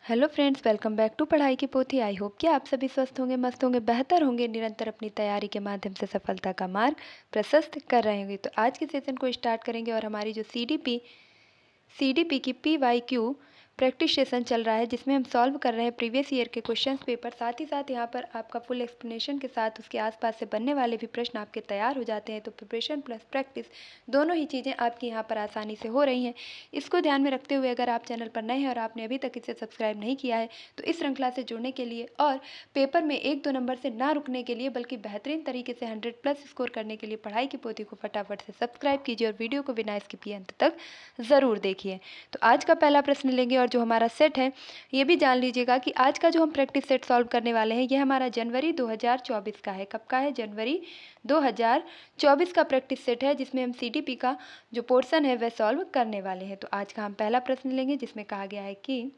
Hello friends, welcome back to Padhai ki पोथी। I hope कि आप सभी स्वस्थ होंगे, मस्त होंगे, बेहतर होंगे, निरंतर अपनी तैयारी के माध्यम से सफलता का मार्ग प्रशस्त कर रहे होंगे। तो आज के सेशन को स्टार्ट करेंगे और हमारी जो सीडीपी की PYQ प्रैक्टिस सेशन चल रहा है, जिसमें हम सॉल्व कर रहे हैं प्रीवियस ईयर के क्वेश्चंस पेपर। साथ ही साथ यहाँ पर आपका फुल एक्सप्लेनेशन के साथ उसके आसपास से बनने वाले भी प्रश्न आपके तैयार हो जाते हैं। तो प्रिपरेशन प्लस प्रैक्टिस दोनों ही चीज़ें आपकी यहाँ पर आसानी से हो रही हैं। इसको ध्यान में रखते हुए अगर आप चैनल पर नए हैं और आपने अभी तक इसे सब्सक्राइब नहीं किया है, तो इस श्रृंखला से जुड़ने के लिए और पेपर में 1-2 नंबर से ना रुकने के लिए, बल्कि बेहतरीन तरीके से 100+ स्कोर करने के लिए पढ़ाई की पोथी को फटाफट से सब्सक्राइब कीजिए और वीडियो को बिना स्किप किए अंत तक ज़रूर देखिए। तो आज का पहला प्रश्न लेंगे और जो हमारा सेट है, ये भी जान लीजिएगा कि आज का जो हम प्रैक्टिस सेट सॉल्व करने वाले हैं, ये हमारा जनवरी 2024 का है। कब का है? जनवरी 2024 का प्रैक्टिस सेट है, जिसमें हम CDP का जो पोर्शन है वह सॉल्व करने वाले हैं। तो आज का हम पहला प्रश्न लेंगे, जिसमें कहा गया है कि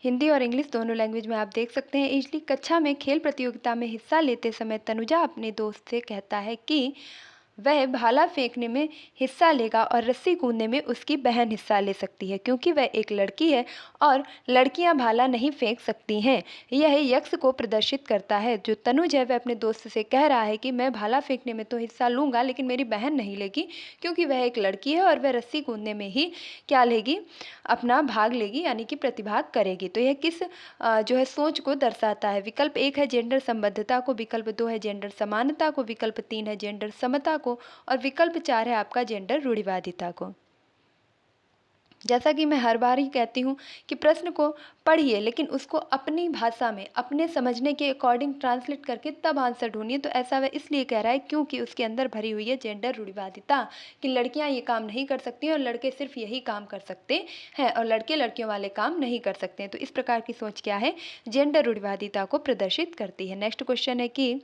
हिंदी और इंग्लिश दोनों लैंग्वेज में आप देख सकते हैं इजली। कक्षा में खेल प्रतियोगिता में हिस्सा लेते समय तनुजा अपने दोस्त से कहता है कि वह भाला फेंकने में हिस्सा लेगा और रस्सी कूदने में उसकी बहन हिस्सा ले सकती है, क्योंकि वह एक लड़की है और लड़कियां भाला नहीं फेंक सकती हैं। यह यक्ष को प्रदर्शित करता है। जो तनुज है वह अपने दोस्त से कह रहा है कि मैं भाला फेंकने में तो हिस्सा लूँगा, लेकिन मेरी बहन नहीं लेगी, क्योंकि वह एक लड़की है और वह रस्सी कूदने में ही क्या लेगी? अपना भाग लेगी, यानी कि प्रतिभाग करेगी। तो यह किस जो है सोच को दर्शाता है? विकल्प 1 है जेंडर संबद्धता को, विकल्प 2 है जेंडर समानता को, विकल्प 3 है जेंडर समता को और विकल्प 4 है आपका जेंडर रूढ़िवादिता को। जैसा कि मैं हर बार ही कहती हूँ कि प्रश्न को पढ़िए, लेकिन उसको अपनी भाषा में अपने समझने के अकॉर्डिंग ट्रांसलेट करके तब आंसर ढूंढिए। तो ऐसा वह इसलिए कह रहा है क्योंकि उसके अंदर भरी हुई है जेंडर रूढ़िवादिता, कि लड़कियां ये काम नहीं कर सकती हैं और लड़के सिर्फ यही काम कर सकते हैं और लड़के लड़कियों वाले काम नहीं कर सकते हैं। तो इस प्रकार की सोच क्या है? जेंडर रूढ़िवादिता को प्रदर्शित करती है। नेक्स्ट क्वेश्चन है कि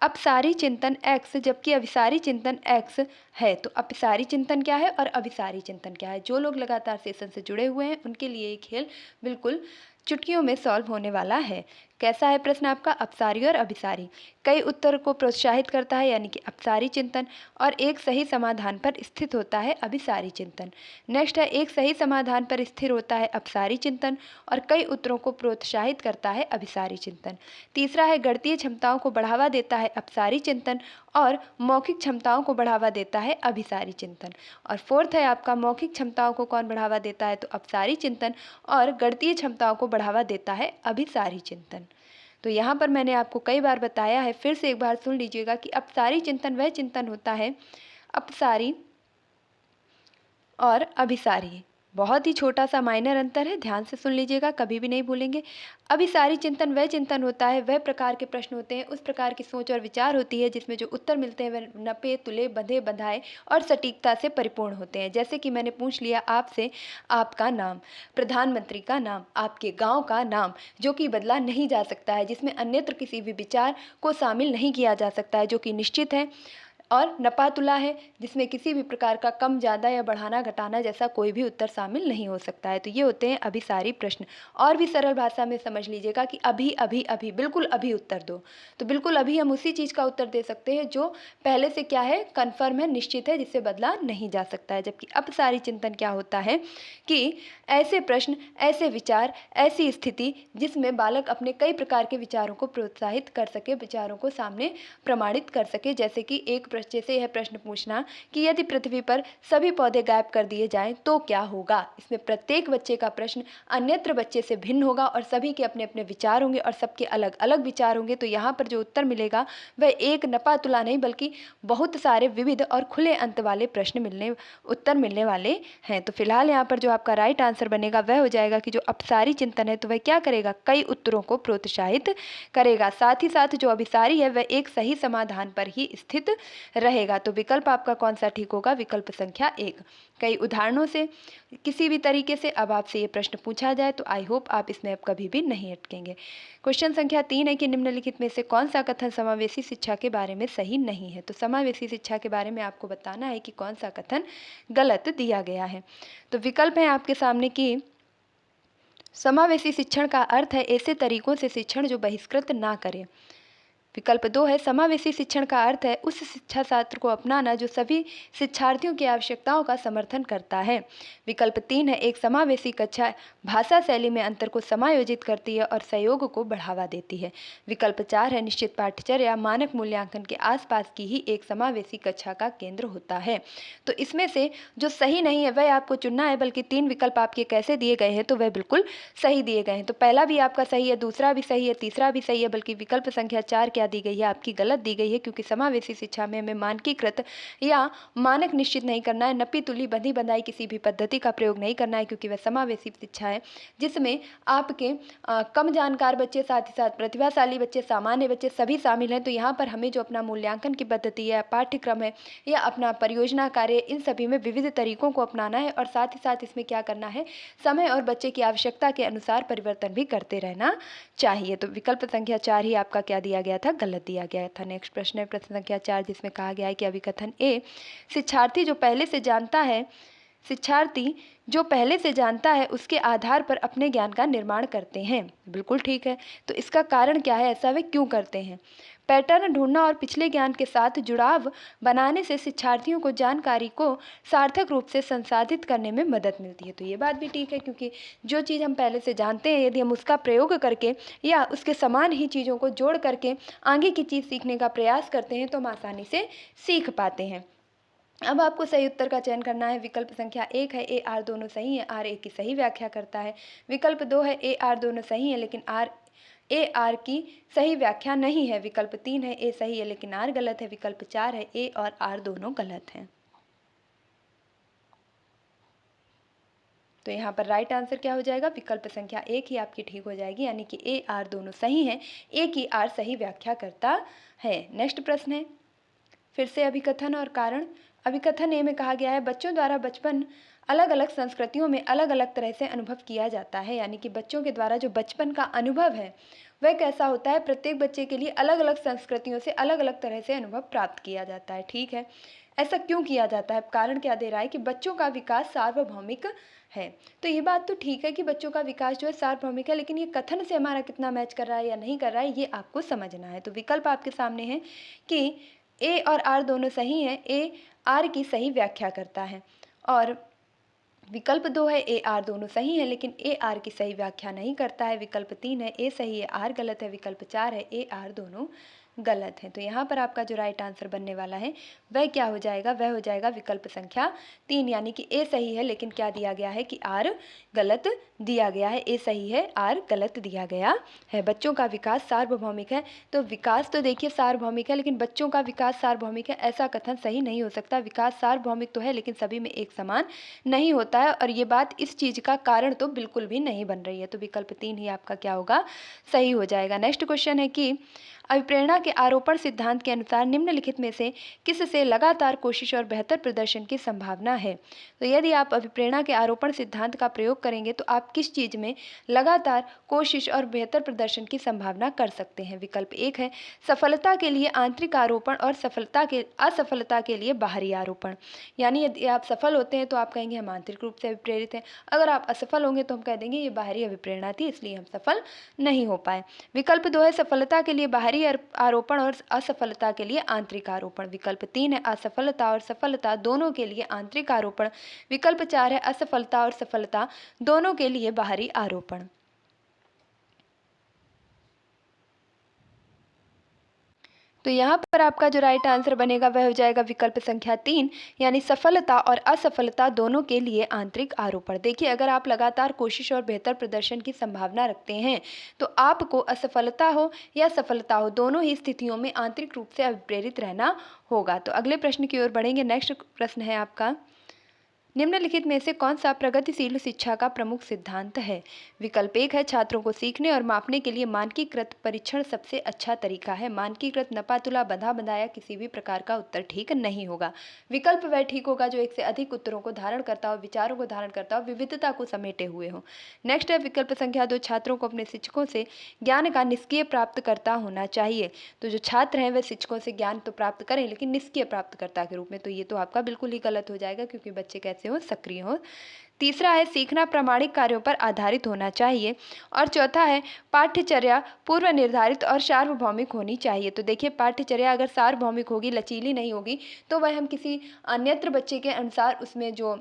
अपसारी चिंतन X जबकि अभिसारी चिंतन X है। तो अपसारी चिंतन क्या है और अभिसारी चिंतन क्या है? जो लोग लगातार सेशन से जुड़े हुए हैं उनके लिए ये खेल बिल्कुल चुटकियों में सॉल्व होने वाला है। कैसा है प्रश्न आपका? अपसारी और अभिसारी कई उत्तर को प्रोत्साहित करता है, यानी कि अपसारी चिंतन, और एक सही समाधान पर स्थित होता है अभिसारी चिंतन। नेक्स्ट है एक सही समाधान पर स्थिर होता है अपसारी चिंतन और कई उत्तरों को प्रोत्साहित करता है अभिसारी चिंतन। तीसरा है गणितीय क्षमताओं को बढ़ावा देता है अपसारी चिंतन और मौखिक क्षमताओं को बढ़ावा देता है अभिसारी चिंतन। और फोर्थ है आपका मौखिक क्षमताओं को कौन बढ़ावा देता है? तो अपसारी चिंतन, और गणितीय क्षमताओं को बढ़ावा देता है अभिसारी चिंतन। तो यहाँ पर मैंने आपको कई बार बताया है, फिर से एक बार सुन लीजिएगा कि अपसारी चिंतन वह चिंतन होता है, अपसारी और अभिसारी बहुत ही छोटा सा माइनर अंतर है, ध्यान से सुन लीजिएगा, कभी भी नहीं भूलेंगे। अभिसारी चिंतन वह चिंतन होता है, वह प्रकार के प्रश्न होते हैं, उस प्रकार की सोच और विचार होती है जिसमें जो उत्तर मिलते हैं वह नपे तुले बंधे बंधाए और सटीकता से परिपूर्ण होते हैं। जैसे कि मैंने पूछ लिया आपसे आपका नाम, प्रधानमंत्री का नाम, आपके गांव का नाम, जो कि बदला नहीं जा सकता है, जिसमें अन्यत्र किसी भी विचार को शामिल नहीं किया जा सकता है, जो कि निश्चित है। और नपातुला है, जिसमें किसी भी प्रकार का कम ज़्यादा या बढ़ाना घटाना जैसा कोई भी उत्तर शामिल नहीं हो सकता है। तो ये होते हैं अभिसारी प्रश्न। और भी सरल भाषा में समझ लीजिएगा कि अभी अभी अभी, बिल्कुल अभी उत्तर दो। तो बिल्कुल अभी हम उसी चीज़ का उत्तर दे सकते हैं जो पहले से क्या है, कन्फर्म है, निश्चित है, जिससे बदला नहीं जा सकता है। जबकि अपसारी चिंतन क्या होता है कि ऐसे प्रश्न, ऐसे विचार, ऐसी स्थिति जिसमें बालक अपने कई प्रकार के विचारों को प्रोत्साहित कर सके, विचारों को सामने प्रमाणित कर सके। जैसे कि एक प्रश्न से यह प्रश्न पूछना कि यदि पृथ्वी पर सभी पौधे गायब कर दिए जाएं तो क्या होगा? इसमें प्रत्येक बच्चे का प्रश्न अन्यत्र बच्चे से भिन्न होगा और सभी के अपने अपने विचार होंगे और सबके अलग अलग विचार होंगे। तो यहाँ पर जो उत्तर मिलेगा वह एक नपा तुला नहीं, बल्कि बहुत सारे विविध और खुले अंत वाले उत्तर मिलने वाले हैं। तो फिलहाल यहाँ पर जो आपका राइट आंसर बनेगा वह हो जाएगा कि जो अपसारी चिंतन है तो वह क्या करेगा? कई उत्तरों को प्रोत्साहित करेगा। साथ ही साथ जो अभिसारी है वह एक सही समाधान पर ही स्थित रहेगा। तो विकल्प आपका कौन सा ठीक होगा? विकल्प संख्या 1। कई उदाहरणों से किसी भी तरीके से अब आपसे ये प्रश्न पूछा जाए तो आई होप आप इसमें अब कभी भी नहीं अटकेंगे। क्वेश्चन संख्या 3 है कि निम्नलिखित में से कौन सा कथन समावेशी शिक्षा के बारे में सही नहीं है? तो समावेशी शिक्षा के बारे में आपको बताना है कि कौन सा कथन गलत दिया गया है। तो विकल्प है आपके सामने कि समावेशी शिक्षण का अर्थ है ऐसे तरीकों से शिक्षण जो बहिष्कृत ना करे। विकल्प 2 है समावेशी शिक्षण का अर्थ है उस शिक्षा शास्त्र को अपनाना जो सभी शिक्षार्थियों की आवश्यकताओं का समर्थन करता है। विकल्प 3 है एक समावेशी कक्षा भाषा शैली में अंतर को समायोजित करती है और सहयोग को बढ़ावा देती है। विकल्प 4 है निश्चित पाठ्यचर्या मानक मूल्यांकन के आसपास की ही एक समावेशी कक्षा का केंद्र होता है। तो इसमें से जो सही नहीं है वह आपको चुनना है, बल्कि 3 विकल्प आपके कैसे दिए गए हैं तो वह बिल्कुल सही दिए गए हैं। तो पहला भी आपका सही है, दूसरा भी सही है, तीसरा भी सही है, बल्कि विकल्प संख्या 4 क्या दी गई है आपकी गलत दी गई है, क्योंकि समावेशी शिक्षा में हमें मानकीकृत या मानक निश्चित नहीं करना है, नपी तुली बंधी बंधाई किसी भी पद्धति का प्रयोग नहीं करना है, क्योंकि वह समावेशी शिक्षा है जिसमें आपके कम जानकार बच्चे, साथ ही साथ प्रतिभाशाली बच्चे, सामान्य बच्चे सभी शामिल हैं। तो यहाँ पर हमें जो अपना मूल्यांकन की पद्धति है, पाठ्यक्रम है या अपना परियोजना कार्य, इन सभी में विविध तरीकों को अपनाना है और साथ ही साथ इसमें क्या करना है, समय और बच्चे की आवश्यकता के अनुसार परिवर्तन भी करते रहना चाहिए। तो विकल्प संख्या 4 ही आपका क्या दिया गया था, गलत दिया गया था। नेक्स्ट प्रश्न है प्रश्न संख्या 4 जिसमें कहा गया है कि अभिकथन ए शिक्षार्थी जो पहले से जानता है उसके आधार पर अपने ज्ञान का निर्माण करते हैं। बिल्कुल ठीक है। तो इसका कारण क्या है, ऐसा वे क्यों करते हैं? पैटर्न ढूंढना और पिछले ज्ञान के साथ जुड़ाव बनाने से शिक्षार्थियों को जानकारी को सार्थक रूप से संसाधित करने में मदद मिलती है। तो ये बात भी ठीक है, क्योंकि जो चीज़ हम पहले से जानते हैं यदि हम उसका प्रयोग करके या उसके समान ही चीज़ों को जोड़ करके आगे की चीज़ सीखने का प्रयास करते हैं तो हम आसानी से सीख पाते हैं। अब आपको सही उत्तर का चयन करना है। विकल्प संख्या 1 है ए आर दोनों सही है, आर ए की सही व्याख्या करता है। विकल्प 2 है ए आर दोनों सही है लेकिन ए आर की सही व्याख्या नहीं है। विकल्प 3 है ए सही है लेकिन आर गलत है। विकल्प 4 है ए और आर दोनों गलत हैं। तो यहाँ पर राइट आंसर क्या हो जाएगा, विकल्प संख्या 1 ही आपकी ठीक हो जाएगी, यानी कि ए आर दोनों सही हैं, ए की आर सही व्याख्या करता है। नेक्स्ट प्रश्न है फिर से अभिकथन और कारण। अभिकथन ए में कहा गया है बच्चों द्वारा बचपन अलग अलग संस्कृतियों में अलग अलग तरह से अनुभव किया जाता है, यानी कि बच्चों के द्वारा जो बचपन का अनुभव है वह कैसा होता है, प्रत्येक बच्चे के लिए अलग अलग संस्कृतियों से अलग अलग तरह से अनुभव प्राप्त किया जाता है। ठीक है, ऐसा क्यों किया जाता है, कारण क्या दे रहा है कि बच्चों का विकास सार्वभौमिक है। तो ये बात तो ठीक है कि बच्चों का विकास जो है सार्वभौमिक है, लेकिन ये कथन से हमारा कितना मैच कर रहा है या नहीं कर रहा है ये आपको समझना है। तो विकल्प आपके सामने है कि ए और आर दोनों सही हैं, ए आर की सही व्याख्या करता है, और विकल्प 2 है ए आर दोनों सही है लेकिन ए आर की सही व्याख्या नहीं करता है। विकल्प 3 है ए सही है आर गलत है। विकल्प 4 है ए आर दोनों गलत है। तो यहाँ पर आपका जो राइट आंसर बनने वाला है वह क्या हो जाएगा, वह हो जाएगा विकल्प संख्या 3, यानी कि ए सही है लेकिन क्या दिया गया है कि आर गलत दिया गया है। ए सही है, आर गलत दिया गया है। बच्चों का विकास सार्वभौमिक है, तो विकास तो देखिए सार्वभौमिक है लेकिन बच्चों का विकास सार्वभौमिक है ऐसा कथन सही नहीं हो सकता। विकास सार्वभौमिक तो है लेकिन सभी में एक समान नहीं होता है, और ये बात इस चीज़ का कारण तो बिल्कुल भी नहीं बन रही है। तो विकल्प 3 ही आपका क्या होगा, सही हो जाएगा। नेक्स्ट क्वेश्चन है कि अभिप्रेरणा के आरोपण सिद्धांत के अनुसार निम्नलिखित में से किससे लगातार कोशिश और बेहतर प्रदर्शन की संभावना है। तो यदि आप अभिप्रेरणा के आरोपण सिद्धांत का प्रयोग करेंगे तो आप किस चीज़ में लगातार कोशिश और बेहतर प्रदर्शन की संभावना कर सकते हैं। विकल्प 1 है सफलता के लिए आंतरिक आरोपण और असफलता के लिए बाहरी आरोपण, यानी यदि आप सफल होते हैं तो आप कहेंगे हम आंतरिक रूप से अभिप्रेरित हैं, अगर आप असफल होंगे तो हम कह देंगे ये बाहरी अभिप्रेरणा थी इसलिए हम सफल नहीं हो पाए। विकल्प 2 है सफलता के लिए बाहरी आरोपण और असफलता के लिए आंतरिक आरोपण। विकल्प 3 है असफलता और सफलता दोनों के लिए आंतरिक आरोपण। विकल्प 4 है असफलता और सफलता दोनों के लिए बाहरी आरोपण। तो यहाँ पर आपका जो राइट आंसर बनेगा वह हो जाएगा विकल्प संख्या 3, यानी सफलता और असफलता दोनों के लिए आंतरिक आरोपण। देखिए अगर आप लगातार कोशिश और बेहतर प्रदर्शन की संभावना रखते हैं तो आपको असफलता हो या सफलता हो दोनों ही स्थितियों में आंतरिक रूप से अभिप्रेरित रहना होगा। तो अगले प्रश्न की ओर बढ़ेंगे। नेक्स्ट प्रश्न है आपका निम्नलिखित में से कौन सा प्रगतिशील शिक्षा का प्रमुख सिद्धांत है। विकल्प 1 है छात्रों को सीखने और मापने के लिए मानकीकृत परीक्षण सबसे अच्छा तरीका है। मानकीकृत नपातुला बंधा बंधाया किसी भी प्रकार का उत्तर ठीक नहीं होगा। विकल्प वह ठीक होगा जो एक से अधिक उत्तरों को धारण करता हो, विचारों को धारण करता हो, विविधता को समेटे हुए हो। नेक्स्ट है विकल्प संख्या 2 छात्रों को अपने शिक्षकों से ज्ञान का निष्क्रिय प्राप्तकर्ता होना चाहिए। तो जो छात्र हैं वह शिक्षकों से ज्ञान तो प्राप्त करें लेकिन निष्क्रिय प्राप्तकर्ता के रूप में, तो ये तो आपका बिल्कुल ही गलत हो जाएगा क्योंकि बच्चे कैसे कैसे हो, सक्रिय हो। तीसरा है सीखना प्रामाणिक कार्यों पर आधारित होना चाहिए। और चौथा है पाठ्यचर्या पूर्व निर्धारित और सार्वभौमिक होनी चाहिए। तो देखिए, पाठ्यचर्या अगर सार्वभौमिक होगी, लचीली नहीं होगी, तो वह हम किसी अन्यत्र बच्चे के अनुसार उसमें जो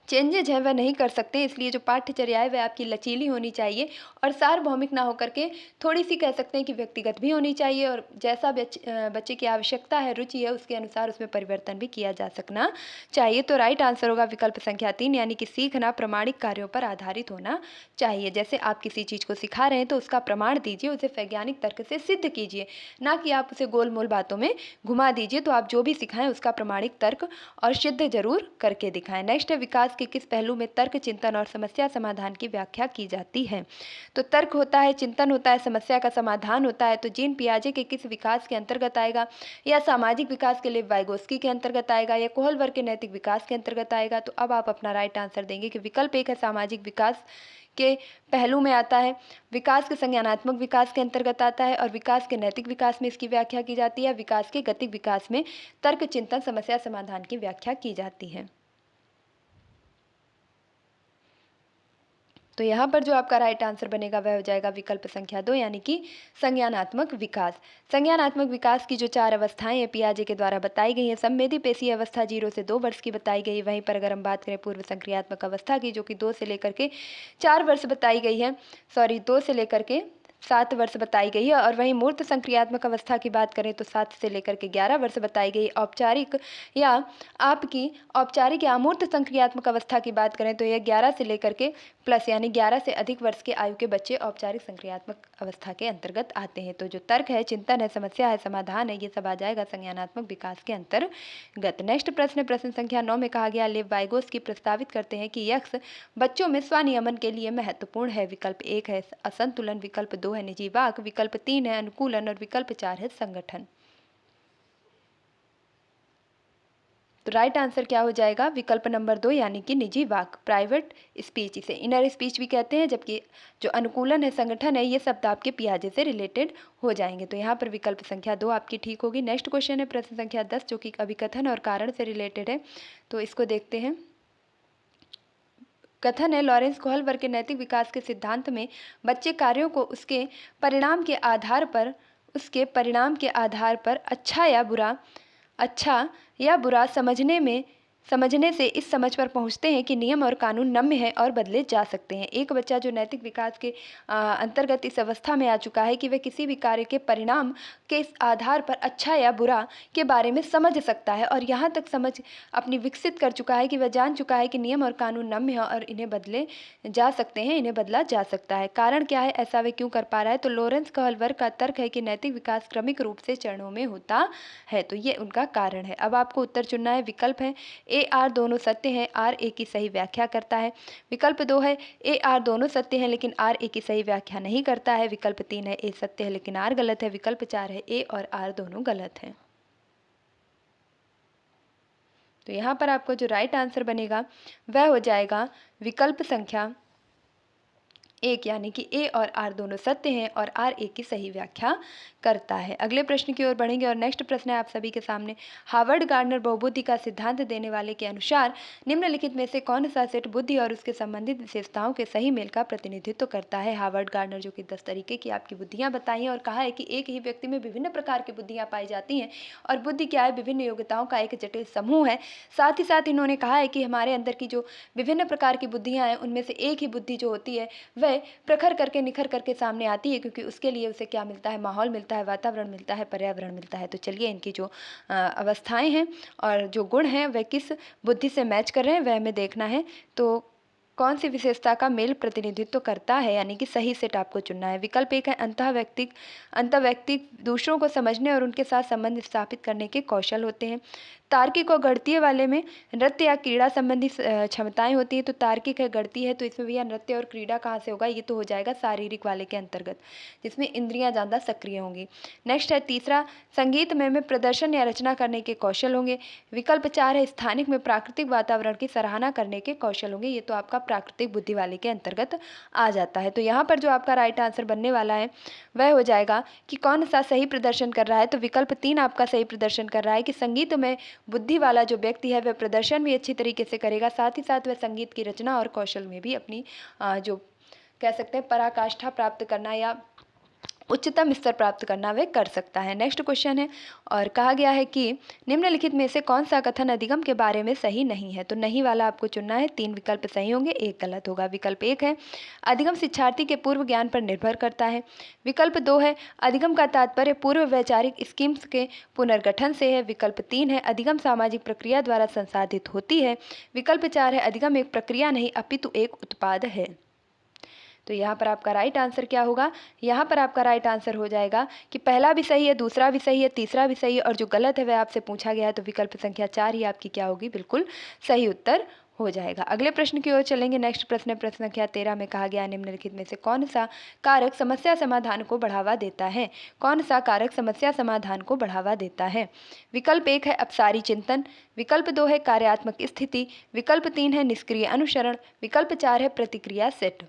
चेंजेज हैं वह नहीं कर सकते। इसलिए जो पाठ्यचर्या है वह आपकी लचीली होनी चाहिए और सार्वभौमिक ना होकर के थोड़ी सी कह सकते हैं कि व्यक्तिगत भी होनी चाहिए, और जैसा बच्चे की आवश्यकता है, रुचि है, उसके अनुसार उसमें परिवर्तन भी किया जा सकना चाहिए। तो राइट आंसर होगा विकल्प संख्या 3, यानी कि सीखना प्रामाणिक कार्यों पर आधारित होना चाहिए। जैसे आप किसी चीज़ को सिखा रहे हैं तो उसका प्रमाण दीजिए, उसे वैज्ञानिक तर्क से सिद्ध कीजिए, ना कि आप उसे गोल मोल बातों में घुमा दीजिए। तो आप जो भी सिखाएं उसका प्रमाणिक तर्क और सिद्ध जरूर करके दिखाएं। नेक्स्ट है विकास के किस पहलू में तर्क, चिंतन और समस्या समाधान की व्याख्या की जाती है। तो तर्क होता है, चिंतन होता है, समस्या का समाधान होता है। तो जीन पियाजे के किस विकास के अंतर्गत आएगा? या सामाजिक विकास के लिए वाइगोस्की के अंतर्गत आएगा, या कोहलवर के नैतिक विकास के अंतर्गत आएगा? तो अब आप अपना राइट आंसर देंगे कि विकल्प 1 है सामाजिक विकास के पहलू में आता है, विकास के संज्ञानात्मक विकास के अंतर्गत आता है, और विकास के नैतिक विकास में इसकी व्याख्या की जाती है। विकास के गतिक विकास में तर्क, चिंतन, समस्या समाधान की व्याख्या की जाती है। तो यहाँ पर जो आपका राइट आंसर बनेगा वह हो जाएगा विकल्प संख्या 2, यानी कि संज्ञानात्मक विकास। संज्ञानात्मक विकास की जो 4 अवस्थाएं हैं पियाजे के द्वारा बताई गई हैं। संवेदी पेशी अवस्था 0 से 2 वर्ष की बताई गई। वहीं पर अगर हम बात करें पूर्व संक्रियात्मक अवस्था की, जो कि 2 से लेकर के 4 वर्ष बताई गई है, 2 से लेकर के 7 वर्ष बताई गई है। और वहीं मूर्त संक्रियात्मक अवस्था की बात करें तो 7 से लेकर के 11 वर्ष बताई गई। औपचारिक या आपकी औपचारिक या अमूर्त संक्रियात्मक अवस्था की बात करें तो यह 11 से लेकर के प्लस, यानी 11 से अधिक वर्ष के आयु के बच्चे औपचारिक संक्रियात्मक अवस्था के अंतर्गत आते हैं। तो जो तर्क है, चिंतन है, समस्या है, समाधान है, ये सब आ जाएगा संज्ञानात्मक विकास के अंतर्गत। नेक्स्ट प्रश्न है प्रश्न संख्या 9 में कहा गया लेव वाइगोस्की प्रस्तावित करते हैं कि यक्स बच्चों में स्वनियमन के लिए महत्वपूर्ण है। विकल्प 1 है असंतुलन, विकल्प 2 है निजी वाक, विकल्प 3 है अनुकूलन, और विकल्प 4 है संगठन। तो राइट आंसर क्या हो जाएगा? विकल्प नंबर 2, यानी कि निजी वाक, प्राइवेट स्पीच, इसे इनर स्पीच भी कहते हैं। जबकि जो अनुकूलन है, संगठन है, ये शब्द आपके पियाजे से रिलेटेड हो जाएंगे। तो यहाँ पर विकल्प संख्या 2 आपकी ठीक होगी। नेक्स्ट क्वेश्चन है प्रश्न संख्या 10, जो कि अभिकथन और कारण से रिलेटेड है। तो इसको देखते हैं। कथन है लॉरेंस कोहलवर के नैतिक विकास के सिद्धांत में बच्चे कार्यों को उसके परिणाम के आधार पर अच्छा या बुरा समझने से इस समझ पर पहुंचते हैं कि नियम और कानून नम्य है और बदले जा सकते हैं। एक बच्चा जो नैतिक विकास के अंतर्गत इस अवस्था में आ चुका है कि वह किसी भी कार्य के परिणाम के आधार पर अच्छा या बुरा के बारे में समझ सकता है, और यहाँ तक समझ अपनी विकसित कर चुका है कि वह जान चुका है कि नियम और कानून नम्य है और इन्हें बदले जा सकते हैं, इन्हें बदला जा सकता है। कारण क्या है, ऐसा वह क्यों कर पा रहा है? तो लॉरेंस कोहलवर का तर्क है कि नैतिक विकास क्रमिक रूप से चरणों में होता है। तो ये उनका कारण है। अब आपको उत्तर चुनना है। विकल्प है ए आर दोनों सत्य हैं, आर ए की सही व्याख्या करता है। विकल्प 2 है ए आर दोनों सत्य हैं लेकिन आर ए की सही व्याख्या नहीं करता है। विकल्प 3 है ए सत्य है लेकिन आर गलत है। विकल्प 4 है ए और आर दोनों गलत हैं। तो यहाँ पर आपको जो राइट आंसर बनेगा वह हो जाएगा विकल्प संख्या 1, यानी कि ए और आर दोनों सत्य हैं और आर ए की सही व्याख्या करता है। अगले प्रश्न की ओर बढ़ेंगे और नेक्स्ट प्रश्न है आप सभी के सामने। हार्वर्ड गार्डनर बहुबुद्धि का सिद्धांत देने वाले के अनुसार निम्नलिखित में से कौन सा सेट बुद्धि और उसके संबंधित विशेषताओं के सही मेल का प्रतिनिधित्व करता है? हार्वर्ड गार्डनर जो कि 10 तरीके की आपकी बुद्धियां बताई हैं और कहा है कि एक ही व्यक्ति में विभिन्न प्रकार की बुद्धियां पाई जाती हैं, और बुद्धि क्या है? विभिन्न योग्यताओं का एक जटिल समूह है। साथ ही साथ इन्होंने कहा है कि हमारे अंदर की जो विभिन्न प्रकार की बुद्धियां हैं उनमें से एक ही बुद्धि जो होती है वह प्रखर करके निखर करके सामने आती है, क्योंकि उसके लिए उसे क्या मिलता है? माहौल मिलता है, वातावरण मिलता है, पर्यावरण मिलता है। तो चलिए इनकी जो अवस्थाएं हैं और जो गुण हैं वह किस बुद्धि से मैच कर रहे हैं वह हमें देखना है। तो कौन सी विशेषता का मेल प्रतिनिधित्व करता है, यानी कि सही सेट आपको चुनना है। विकल्प 1 है अंतःवैयक्तिक दूसरों को समझने और उनके साथ संबंध स्थापित करने के कौशल होते हैं। तार्किक और गणितीय वाले में नृत्य या क्रीड़ा संबंधी क्षमताएं होती हैं। तो तार्किक है, गणितीय है, तो इसमें भैया नृत्य और क्रीड़ा कहाँ से होगा? ये तो हो जाएगा शारीरिक वाले के अंतर्गत, जिसमें इंद्रियां ज़्यादा सक्रिय होंगी। नेक्स्ट है तीसरा संगीतमय में प्रदर्शन या रचना करने के कौशल होंगे। विकल्प 4 है स्थानिक में प्राकृतिक वातावरण की सराहना करने के कौशल होंगे। ये तो आपका प्राकृतिक बुद्धि वाले के अंतर्गत आ जाता है। तो यहाँ पर जो आपका राइट आंसर बनने वाला है वह हो जाएगा कि कौन सा सही प्रदर्शन कर रहा है। तो विकल्प 3 आपका सही प्रदर्शन कर रहा है कि संगीत में बुद्धि वाला जो व्यक्ति है वह प्रदर्शन भी अच्छी तरीके से करेगा, साथ ही साथ वह संगीत की रचना और कौशल में भी अपनी जो कह सकते हैं पराकाष्ठा प्राप्त करना या उच्चतम स्तर प्राप्त करना वह कर सकता है। नेक्स्ट क्वेश्चन है और कहा गया है कि निम्नलिखित में से कौन सा कथन अधिगम के बारे में सही नहीं है। तो नहीं वाला आपको चुनना है। 3 विकल्प सही होंगे, 1 गलत होगा। विकल्प 1 है अधिगम शिक्षार्थी के पूर्व ज्ञान पर निर्भर करता है। विकल्प 2 है अधिगम का तात्पर्य पूर्व वैचारिक स्कीम्स के पुनर्गठन से है। विकल्प 3 है अधिगम सामाजिक प्रक्रिया द्वारा संसाधित होती है। विकल्प 4 है अधिगम एक प्रक्रिया नहीं अपितु एक उत्पाद है। तो यहाँ पर आपका राइट आंसर क्या होगा? यहाँ पर आपका राइट आंसर हो जाएगा कि पहला भी सही है, दूसरा भी सही है, तीसरा भी सही है और जो गलत है वह आपसे पूछा गया है। तो विकल्प संख्या 4 ही आपकी क्या होगी? बिल्कुल सही उत्तर हो जाएगा। अगले प्रश्न की ओर चलेंगे। नेक्स्ट प्रश्न है प्रश्न संख्या 13 में कहा गया निम्नलिखित में से कौन सा कारक समस्या समाधान को बढ़ावा देता है? कौन सा कारक समस्या समाधान को बढ़ावा देता है? विकल्प 1 है अपसारी चिंतन। विकल्प 2 है कार्यात्मक स्थिति। विकल्प 3 है निष्क्रिय अनुसरण। विकल्प 4 है प्रतिक्रिया सेट।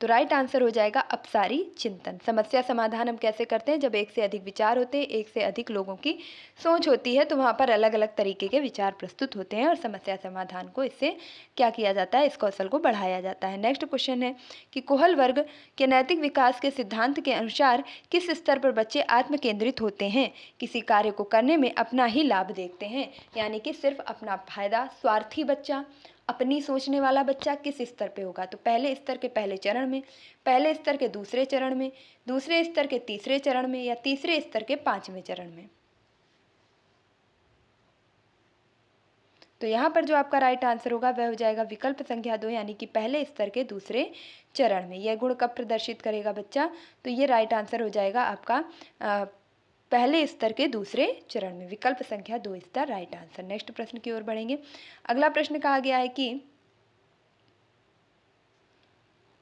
तो राइट आंसर हो जाएगा अपसारी चिंतन। समस्या समाधान हम कैसे करते हैं? जब एक से अधिक विचार होते हैं, एक से अधिक लोगों की सोच होती है, तो वहाँ पर अलग अलग तरीके के विचार प्रस्तुत होते हैं और समस्या समाधान को इससे क्या किया जाता है? इस कौशल को बढ़ाया जाता है। नेक्स्ट क्वेश्चन है कि कोहल वर्ग के नैतिक विकास के सिद्धांत के अनुसार किस स्तर पर बच्चे आत्म केंद्रित होते हैं? किसी कार्य को करने में अपना ही लाभ देखते हैं, यानी कि सिर्फ अपना फायदा। स्वार्थी बच्चा, अपनी सोचने वाला बच्चा किस स्तर पे होगा? तो पहले स्तर के पहले चरण में, पहले स्तर के दूसरे चरण में, दूसरे स्तर के तीसरे चरण में या तीसरे स्तर के 5वें चरण में। तो यहाँ पर जो आपका राइट आंसर होगा वह हो जाएगा विकल्प संख्या 2, यानी कि पहले स्तर के दूसरे चरण में। यह गुण कब प्रदर्शित करेगा बच्चा? तो ये राइट आंसर हो जाएगा आपका पहले स्तर के दूसरे चरण में। विकल्प संख्या 2 इसका राइट आंसर। नेक्स्ट प्रश्न की ओर बढ़ेंगे। अगला प्रश्न कहा गया है कि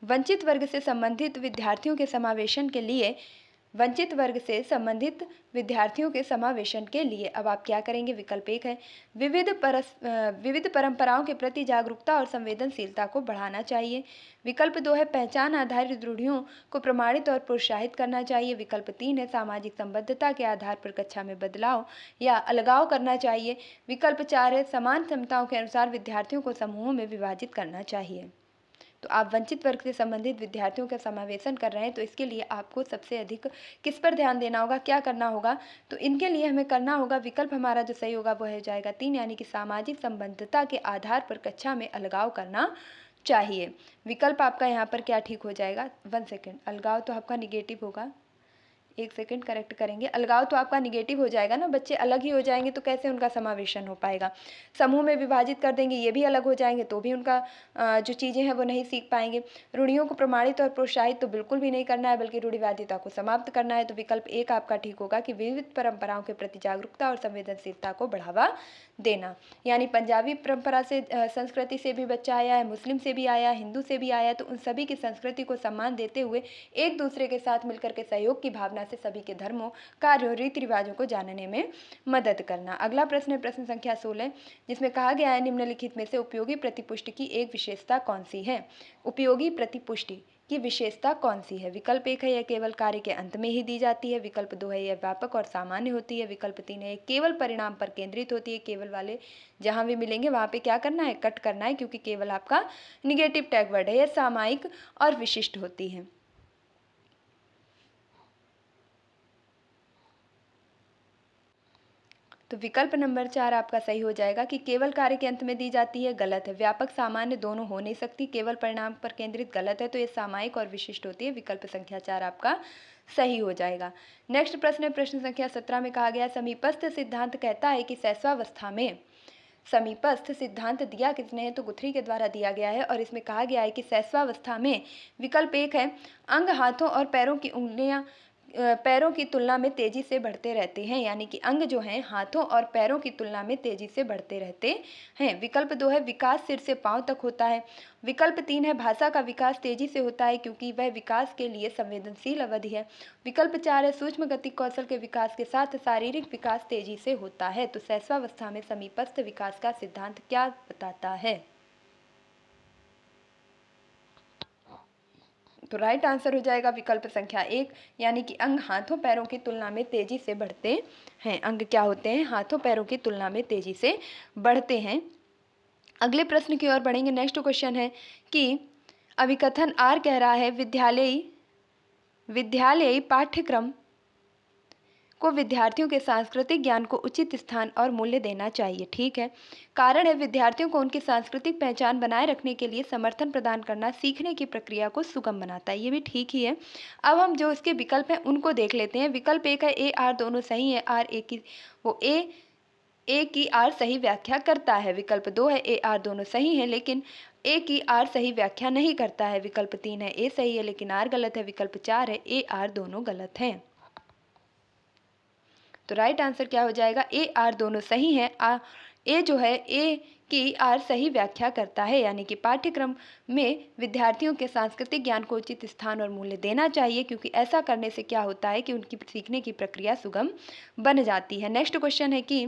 वंचित वर्ग से संबंधित विद्यार्थियों के समावेशन के लिए अब आप क्या करेंगे? विकल्प 1 है विविध परंपराओं के प्रति जागरूकता और संवेदनशीलता को बढ़ाना चाहिए। विकल्प 2 है पहचान आधारित रूढ़ियों को प्रमाणित और प्रोत्साहित करना चाहिए। विकल्प 3 है सामाजिक संबद्धता के आधार पर कक्षा में बदलाव या अलगाव करना चाहिए। विकल्प 4 है समान क्षमताओं के अनुसार विद्यार्थियों को समूहों में विभाजित करना चाहिए। तो आप वंचित वर्ग से संबंधित विद्यार्थियों का समावेशन कर रहे हैं, तो इसके लिए आपको सबसे अधिक किस पर ध्यान देना होगा, क्या करना होगा? तो इनके लिए हमें करना होगा, विकल्प हमारा जो सही होगा वह हो जाएगा 3, यानी कि सामाजिक संबद्धता के आधार पर कक्षा में अलगाव करना चाहिए। विकल्प आपका यहाँ पर क्या ठीक हो जाएगा? 1 सेकेंड, अलगाव तो आपका निगेटिव होगा। 1 सेकेंड, करेक्ट करेंगे। अलगाव तो आपका निगेटिव हो जाएगा ना, बच्चे अलग ही हो जाएंगे तो कैसे उनका समावेशन हो पाएगा? समूह में विभाजित कर देंगे, ये भी अलग हो जाएंगे तो भी उनका जो चीज़ें हैं वो नहीं सीख पाएंगे। रूढ़ियों को प्रमाणित और प्रोत्साहित तो बिल्कुल भी नहीं करना है, बल्कि रूढ़िवादिता को समाप्त करना है। तो विकल्प 1 आपका ठीक होगा कि विविध परंपराओं के प्रति जागरूकता और संवेदनशीलता को बढ़ावा देना। यानी पंजाबी परंपरा से संस्कृति से भी बच्चा आया है, मुस्लिम से भी आया, हिंदू से भी आया, तो उन सभी की संस्कृति को सम्मान देते हुए एक दूसरे के साथ मिलकर के सहयोग की भावना से सभी के धर्मों, कार्यों, रीति रिवाजों को जानने में मदद करना। अगला प्रश्न है प्रश्न संख्या 16, जिसमें कहा गया है निम्नलिखित में से उपयोगी प्रतिपुष्टि की एक विशेषता कौन सी है? उपयोगी प्रतिपुष्टि की विशेषता कौन सी है? विकल्प 1 है यह केवल कार्य के अंत में ही दी जाती है। विकल्प 2 है यह व्यापक और सामान्य होती है। विकल्प 3 है केवल परिणाम पर केंद्रित होती है। केवल वाले जहां भी मिलेंगे वहां पे क्या करना है? कट करना है, क्योंकि केवल आपका निगेटिव टैग वर्ड है। यह सामायिक और विशिष्ट होती है। तो विकल्प नंबर 4 आपका सही हो जाएगा कि केवल कार्य के अंत में दी जाती है, गलत है। व्यापक सामान्य दोनों हो नहीं सकती, केवल परिणाम पर केंद्रित गलत है, तो ये सामायिक और विशिष्ट होती है। विकल्प संख्या 4 आपका सही हो जाएगा। नेक्स्ट प्रश्न है प्रश्न संख्या 17 में कहा गया समीपस्थ सिद्धांत कहता है कि शैशवावस्था में, समीपस्थ सिद्धांत दिया किसने है? तो गुथरी के द्वारा दिया गया है और इसमें कहा गया है कि शैशवावस्था में विकल्प 1 है अंग हाथों और पैरों की उंगलियां पैरों की तुलना में तेजी से बढ़ते रहते हैं, यानी कि अंग जो हैं हाथों और पैरों की तुलना में तेजी से बढ़ते रहते हैं। विकल्प 2 है विकास सिर से पांव तक होता है। विकल्प 3 है भाषा का विकास तेजी से होता है क्योंकि वह विकास के लिए संवेदनशील अवधि है। विकल्प 4 है सूक्ष्म गति कौशल के विकास के साथ शारीरिक विकास तेजी से होता है। तो शैशवावस्था में समीपस्थ विकास का सिद्धांत क्या बताता है? तो राइट आंसर हो जाएगा विकल्प संख्या 1, यानी कि अंग हाथों पैरों की तुलना में तेजी से बढ़ते हैं। अंग क्या होते हैं? हाथों पैरों की तुलना में तेजी से बढ़ते हैं। अगले प्रश्न की ओर बढ़ेंगे। नेक्स्ट क्वेश्चन है कि अभिकथन आर कह रहा है विद्यालयी पाठ्यक्रम को विद्यार्थियों के सांस्कृतिक ज्ञान को उचित स्थान और मूल्य देना चाहिए। ठीक है। कारण है विद्यार्थियों को उनकी सांस्कृतिक पहचान बनाए रखने के लिए समर्थन प्रदान करना सीखने की प्रक्रिया को सुगम बनाता है। ये भी ठीक ही है। अब हम जो इसके विकल्प हैं उनको देख लेते हैं। विकल्प 1 है ए आर दोनों सही है। आर ए की ए की आर सही व्याख्या करता है। विकल्प 2 है ए आर दोनों सही है लेकिन ए की आर सही व्याख्या नहीं करता है। विकल्प 3 है ए सही है लेकिन आर गलत है। विकल्प 4 है ए आर दोनों गलत हैं। तो राइट आंसर क्या हो जाएगा? ए आर दोनों सही है। ए जो है ए की आर सही व्याख्या करता है, यानी कि पाठ्यक्रम में विद्यार्थियों के सांस्कृतिक ज्ञान को उचित स्थान और मूल्य देना चाहिए, क्योंकि ऐसा करने से क्या होता है कि उनकी सीखने की प्रक्रिया सुगम बन जाती है। नेक्स्ट क्वेश्चन है कि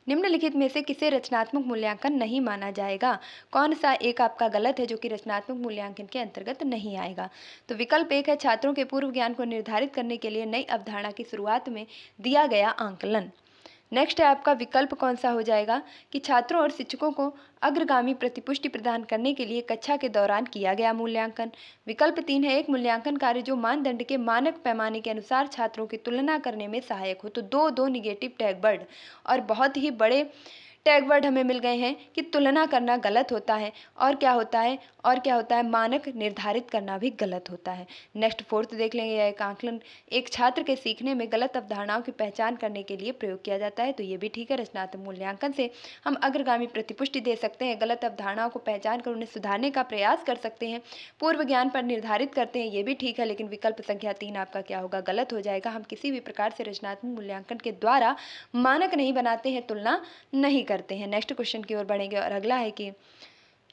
निम्नलिखित में से किसे रचनात्मक मूल्यांकन नहीं माना जाएगा? कौन सा एक आपका गलत है जो कि रचनात्मक मूल्यांकन के अंतर्गत नहीं आएगा? तो विकल्प 1 है छात्रों के पूर्व ज्ञान को निर्धारित करने के लिए नई अवधारणा की शुरुआत में दिया गया आंकलन। नेक्स्ट है आपका विकल्प कौन सा हो जाएगा कि छात्रों और शिक्षकों को अग्रगामी प्रतिपुष्टि प्रदान करने के लिए कक्षा के दौरान किया गया मूल्यांकन। विकल्प 3 है एक मूल्यांकन कार्य जो मानदंड के मानक पैमाने के अनुसार छात्रों की तुलना करने में सहायक हो। तो दो निगेटिव टैग वर्ड और बहुत ही बड़े टैग वर्ड हमें मिल गए हैं कि तुलना करना गलत होता है और क्या होता है मानक निर्धारित करना भी गलत होता है। नेक्स्ट फोर्थ देख लेंगे। यह एक आंकलन एक छात्र के सीखने में गलत अवधारणाओं की पहचान करने के लिए प्रयोग किया जाता है। तो ये भी ठीक है। रचनात्मक मूल्यांकन से हम अग्रगामी प्रतिपुष्टि दे सकते हैं, गलत अवधारणाओं को पहचान कर उन्हें सुधारने का प्रयास कर सकते हैं, पूर्व ज्ञान पर निर्धारित करते हैं, ये भी ठीक है। लेकिन विकल्प संख्या 3 आपका क्या होगा? गलत हो जाएगा। हम किसी भी प्रकार से रचनात्मक मूल्यांकन के द्वारा मानक नहीं बनाते हैं, तुलना नहीं करते हैं। नेक्स्ट क्वेश्चन की ओर बढ़ेंगे और अगला है कि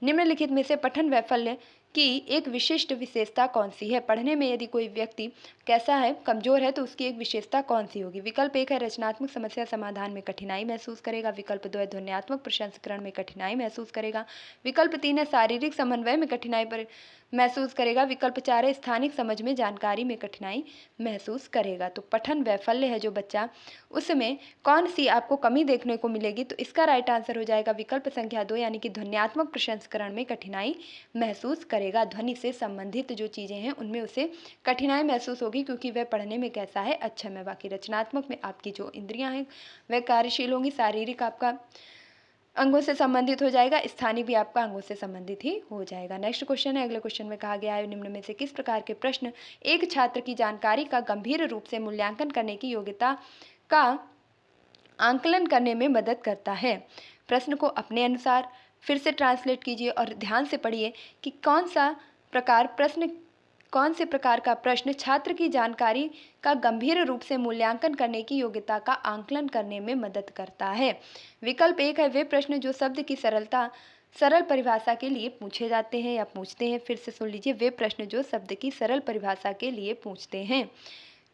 निम्नलिखित में से पठन वैफल्य की एक विशिष्ट विशेषता कौन सी है? पढ़ने में यदि कोई व्यक्ति कैसा है, कमजोर है, तो उसकी एक विशेषता कौन सी होगी? विकल्प 1 है रचनात्मक समस्या समाधान में कठिनाई महसूस करेगा। विकल्प 2 है ध्वन्यात्मक प्रसंस्करण में कठिनाई महसूस करेगा। विकल्प 3 है शारीरिक समन्वय में कठिनाई पर महसूस करेगा। विकल्प 4 है स्थानिक समझ में जानकारी में कठिनाई महसूस करेगा। तो पठन वैफल्य है जो बच्चा, उसमें कौन सी आपको कमी देखने को मिलेगी? तो इसका राइट आंसर हो जाएगा विकल्प संख्या 2, यानी कि ध्वन्यात्मक प्रसंस्करण में कठिनाई महसूस करेगा। ध्वनि से संबंधित जो चीज़ें हैं उनमें उसे कठिनाई महसूस होगी, क्योंकि वह पढ़ने में कैसा है? अच्छा में। बाकी रचनात्मक में आपकी जो इंद्रियां हैं वह कार्यशील होंगी, शारीरिक आपका अंगों से संबंधित हो जाएगा, स्थानीय भी आपका अंगों से संबंधित ही हो जाएगा। नेक्स्ट क्वेश्चन है। अगले क्वेश्चन में कहा गया है निम्न में से किस प्रकार के प्रश्न एक छात्र की जानकारी का गंभीर रूप से मूल्यांकन करने की योग्यता का आंकलन करने में मदद करता है? प्रश्न को अपने अनुसार फिर से ट्रांसलेट कीजिए और ध्यान से पढ़िए कि कौन से प्रकार का प्रश्न छात्र की जानकारी का गंभीर रूप से मूल्यांकन करने की योग्यता का आंकलन करने में मदद करता है। विकल्प 1 है वे प्रश्न जो शब्द की सरल परिभाषा के लिए पूछे जाते हैं या पूछते हैं। फिर से सुन लीजिए, वे प्रश्न जो शब्द की सरल परिभाषा के लिए पूछते हैं।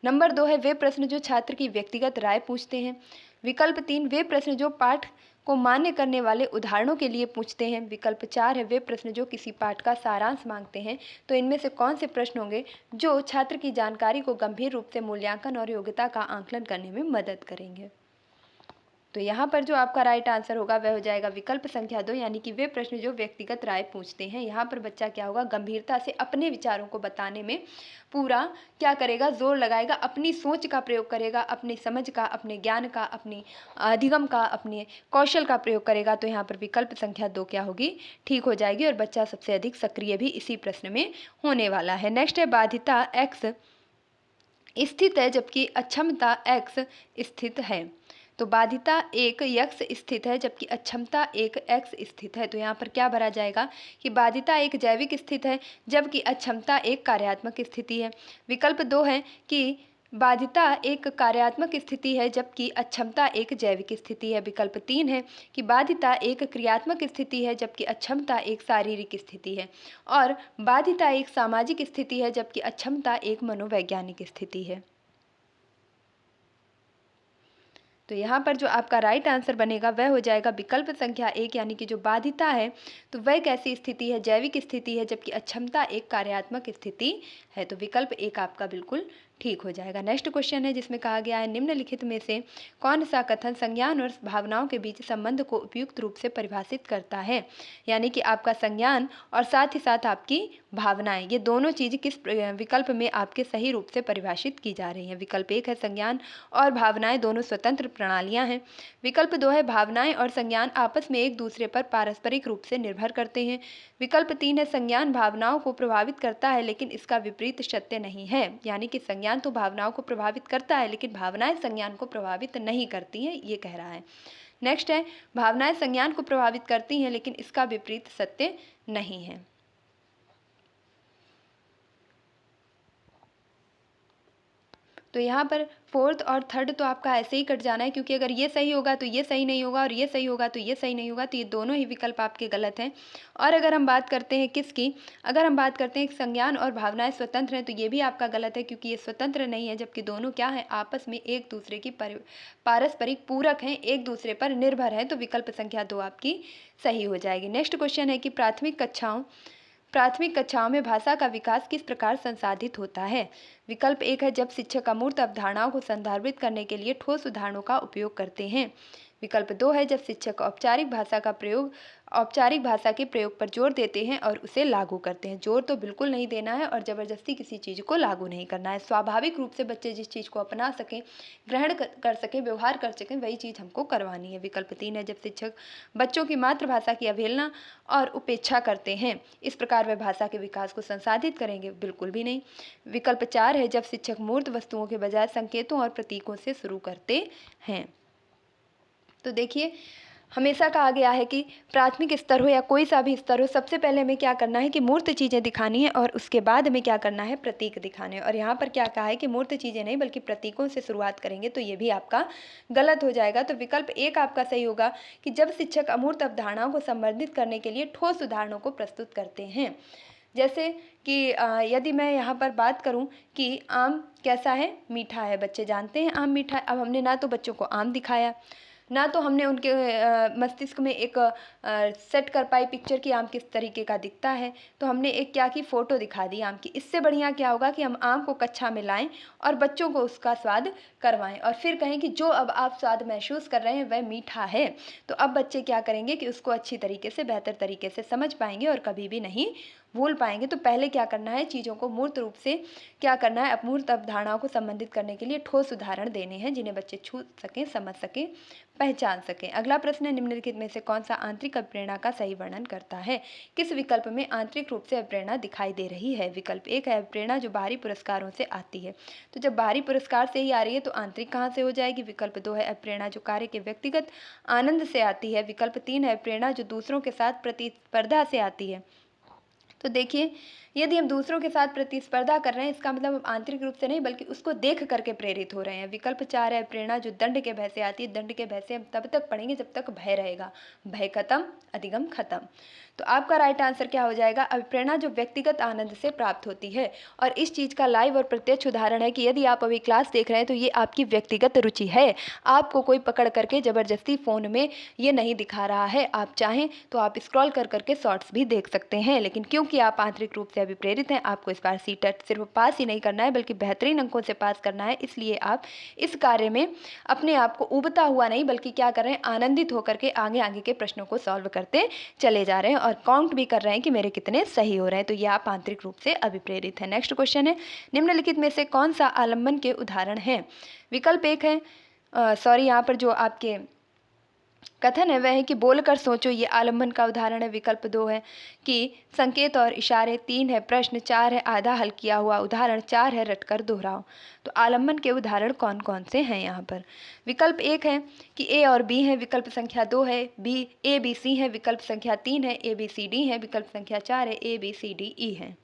नंबर 2 है वे प्रश्न जो छात्र की व्यक्तिगत राय पूछते हैं। विकल्प 3 वे प्रश्न जो पाठ को मान्य करने वाले उदाहरणों के लिए पूछते हैं। विकल्प 4 है वे प्रश्न जो किसी पाठ का सारांश मांगते हैं। तो इनमें से कौन से प्रश्न होंगे जो छात्र की जानकारी को गंभीर रूप से मूल्यांकन और योग्यता का आंकलन करने में मदद करेंगे? तो यहाँ पर जो आपका राइट आंसर होगा वह हो जाएगा विकल्प संख्या 2, यानी कि वे प्रश्न जो व्यक्तिगत राय पूछते हैं। यहाँ पर बच्चा क्या होगा? गंभीरता से अपने विचारों को बताने में पूरा क्या करेगा? जोर लगाएगा, अपनी सोच का प्रयोग करेगा, अपनी समझ का, अपने ज्ञान का, अपनी अधिगम का, अपने कौशल का प्रयोग करेगा। तो यहाँ पर विकल्प संख्या 2 क्या होगी? ठीक हो जाएगी। और बच्चा सबसे अधिक सक्रिय भी इसी प्रश्न में होने वाला है। नेक्स्ट है बाधिता x स्थित है जबकि अक्षमता x स्थित है। तो बाधिता 1 x स्थित है जबकि अक्षमता 1 x स्थित है। तो यहाँ पर क्या भरा जाएगा कि बाधिता 1 जैविक स्थित है जबकि अक्षमता 1 कार्यात्मक स्थिति है। विकल्प 2 है कि बाधिता 1 कार्यात्मक स्थिति है जबकि अक्षमता 1 जैविक स्थिति है। विकल्प 3 है कि बाधिता 1 क्रियात्मक स्थिति है जबकि अक्षमता 1 शारीरिक स्थिति है। और बाधिता 1 सामाजिक स्थिति है जबकि अक्षमता 1 मनोवैज्ञानिक स्थिति है। तो यहाँ पर जो आपका राइट आंसर बनेगा वह हो जाएगा विकल्प संख्या 1, यानी कि जो बाधिता है तो वह कैसी स्थिति है, जैविक स्थिति है, जबकि अक्षमता एक कार्यात्मक स्थिति है। तो विकल्प 1 आपका बिल्कुल ठीक हो जाएगा। नेक्स्ट क्वेश्चन है जिसमें कहा गया है निम्नलिखित में से कौन सा कथन संज्ञान और भावनाओं के बीच संबंध को उपयुक्त रूप से परिभाषित करता है, यानी कि आपका संज्ञान और साथ ही साथ आपकी भावनाएं, ये दोनों चीज़ किस विकल्प में आपके सही रूप से परिभाषित की जा रही हैं। विकल्प 1 है संज्ञान और भावनाएं दोनों स्वतंत्र प्रणालियां हैं। विकल्प 2 है भावनाएं और संज्ञान आपस में एक दूसरे पर पारस्परिक रूप से निर्भर करते हैं। विकल्प 3 है संज्ञान भावनाओं को प्रभावित करता है लेकिन इसका विपरीत सत्य नहीं है, यानी कि संज्ञान तो भावनाओं को प्रभावित करता है लेकिन भावनाएं संज्ञान को प्रभावित नहीं करती हैं, ये कह रहा है। नेक्स्ट है भावनाएं संज्ञान को प्रभावित करती हैं लेकिन इसका विपरीत सत्य नहीं है। तो यहाँ पर फोर्थ और थर्ड तो आपका ऐसे ही कट जाना है, क्योंकि अगर ये सही होगा तो ये सही नहीं होगा और ये सही होगा तो ये सही नहीं होगा, तो ये दोनों ही विकल्प आपके गलत हैं। और अगर हम बात करते हैं किसकी, अगर हम बात करते हैं संज्ञान और भावनाएं स्वतंत्र हैं, तो ये भी आपका गलत है, क्योंकि ये स्वतंत्र नहीं है, जबकि दोनों क्या है, आपस में एक दूसरे की पारस्परिक पूरक हैं, एक दूसरे पर निर्भर है। तो विकल्प संख्या 2 आपकी सही हो जाएगी। नेक्स्ट क्वेश्चन है कि प्राथमिक कक्षाओं में भाषा का विकास किस प्रकार संसाधित होता है। विकल्प 1 है जब शिक्षक अमूर्त अवधारणाओं को संदर्भित करने के लिए ठोस उदाहरणों का उपयोग करते हैं। विकल्प 2 है जब शिक्षक औपचारिक भाषा के प्रयोग पर जोर देते हैं और उसे लागू करते हैं। जोर तो बिल्कुल नहीं देना है और ज़बरदस्ती किसी चीज़ को लागू नहीं करना है। स्वाभाविक रूप से बच्चे जिस चीज़ को अपना सकें, ग्रहण कर सकें, व्यवहार कर सकें, वही चीज़ हमको करवानी है। विकल्प 3 है जब शिक्षक बच्चों की मातृभाषा की अवहेलना और उपेक्षा करते हैं, इस प्रकार वे भाषा के विकास को संसाधित करेंगे, बिल्कुल भी नहीं। विकल्प 4 है जब शिक्षक मूर्त वस्तुओं के बजाय संकेतों और प्रतीकों से शुरू करते हैं। तो देखिए हमेशा कहा गया है कि प्राथमिक स्तर हो या कोई सा भी स्तर हो, सबसे पहले हमें क्या करना है कि मूर्त चीज़ें दिखानी है और उसके बाद हमें क्या करना है, प्रतीक दिखाने हैं। और यहाँ पर क्या कहा है कि मूर्त चीज़ें नहीं बल्कि प्रतीकों से शुरुआत करेंगे, तो ये भी आपका गलत हो जाएगा। तो विकल्प 1 आपका सही होगा कि जब शिक्षक अमूर्त अवधारणाओं को संवर्धित करने के लिए ठोस उदाहरणों को प्रस्तुत करते हैं। जैसे कि यदि मैं यहाँ पर बात करूँ कि आम कैसा है, मीठा है, बच्चे जानते हैं आम मीठा है। अब हमने ना तो बच्चों को आम दिखाया, ना तो हमने उनके मस्तिष्क में एक सेट कर पाई पिक्चर कि आम किस तरीके का दिखता है, तो हमने एक क्या की, फ़ोटो दिखा दी आम की। इससे बढ़िया क्या होगा कि हम आम को कक्षा में लाएं और बच्चों को उसका स्वाद करवाएं और फिर कहें कि जो अब आप स्वाद महसूस कर रहे हैं वह मीठा है। तो अब बच्चे क्या करेंगे कि उसको अच्छी तरीके से, बेहतर तरीके से समझ पाएंगे और कभी भी नहीं भूल पाएंगे। तो पहले क्या करना है, चीज़ों को मूर्त रूप से क्या करना है, अमूर्त अवधारणाओं को संबंधित करने के लिए ठोस उदाहरण देने हैं जिन्हें बच्चे छू सकें, समझ सकें, पहचान सकें। अगला प्रश्न है निम्नलिखित में से कौन सा आंतरिक अभिप्रेरणा का सही वर्णन करता है। किस विकल्प में आंतरिक रूप से अभिप्रेरणा दिखाई दे रही है। विकल्प 1 है अभिप्रेरणा जो बाहरी पुरस्कारों से आती है। तो जब बाहरी पुरस्कार से ही आ रही है तो आंतरिक कहाँ से हो जाएगी। विकल्प 2 है अभिप्रेरणा जो कार्य के व्यक्तिगत आनंद से आती है। विकल्प 3 है अभिप्रेरणा जो दूसरों के साथ प्रतिस्पर्धा से आती है। तो देखिए यदि हम दूसरों के साथ प्रतिस्पर्धा कर रहे हैं, इसका मतलब हम आंतरिक रूप से नहीं बल्कि उसको देख करके प्रेरित हो रहे हैं। विकल्प 4 है प्रेरणा जो दंड के भय से आती है। दंड के भय से हम तब तक पढ़ेंगे जब तक भय रहेगा, भय खत्म अधिगम खत्म। तो आपका राइट आंसर क्या हो जाएगा, अभिप्रेरणा जो व्यक्तिगत आनंद से प्राप्त होती है। और इस चीज़ का लाइव और प्रत्यक्ष उदाहरण है कि यदि आप अभी क्लास देख रहे हैं तो ये आपकी व्यक्तिगत रुचि है, आपको कोई पकड़ करके ज़बरदस्ती फ़ोन में ये नहीं दिखा रहा है। आप चाहें तो आप स्क्रॉल कर करके शॉर्ट्स भी देख सकते हैं, लेकिन क्योंकि आप आंतरिक रूप से अभिप्रेरित हैं, आपको इस बार सीटेट सिर्फ पास ही नहीं करना है बल्कि बेहतरीन अंकों से पास करना है। इसलिए आप इस कार्य में अपने आप को उबता हुआ नहीं बल्कि क्या कर रहे हैं, आनंदित होकर के आगे आगे के प्रश्नों को सॉल्व करते चले जा रहे हैं और काउंट भी कर रहे हैं कि मेरे कितने सही हो रहे हैं। तो ये आप आंतरिक रूप से अभिप्रेरित हैं। नेक्स्ट क्वेश्चन है निम्नलिखित में से कौन सा आलम्बन के उदाहरण है। विकल्प 1 है यहाँ पर जो आपके कथन है वह है कि बोलकर सोचो, ये आलम्बन का उदाहरण है। विकल्प 2 है कि संकेत और इशारे। 3 है प्रश्न। 4 है आधा हल किया हुआ उदाहरण। 4 है रटकर दोहराओ। तो आलम्बन के उदाहरण कौन कौन से हैं यहाँ पर। विकल्प 1 है कि ए और बी है। विकल्प संख्या 2 है ए बी सी है। विकल्प संख्या 3 है ए बी सी डी है। विकल्प संख्या 4 है A B C D E है।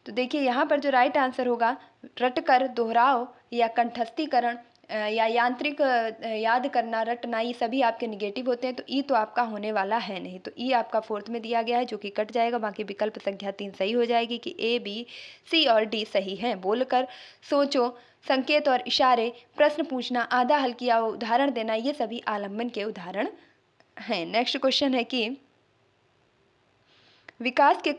तो देखिए यहाँ पर जो राइट आंसर होगा, रटकर दोहराओ या कंठस्थीकरण या यांत्रिक याद करना, रटना, ये सभी आपके निगेटिव होते हैं, तो ई तो आपका होने वाला है नहीं। तो ई आपका फोर्थ में दिया गया है जो कि कट जाएगा। बाकी विकल्प संख्या 3 सही हो जाएगी कि ए, बी, सी और डी सही हैं। बोलकर, सोचो, संकेत और इशारे, प्रश्न पूछना, आधा हल किया उदाहरण देना, ये सभी आलम्बन के उदाहरण हैं। नेक्स्ट क्वेश्चन है कि विकास के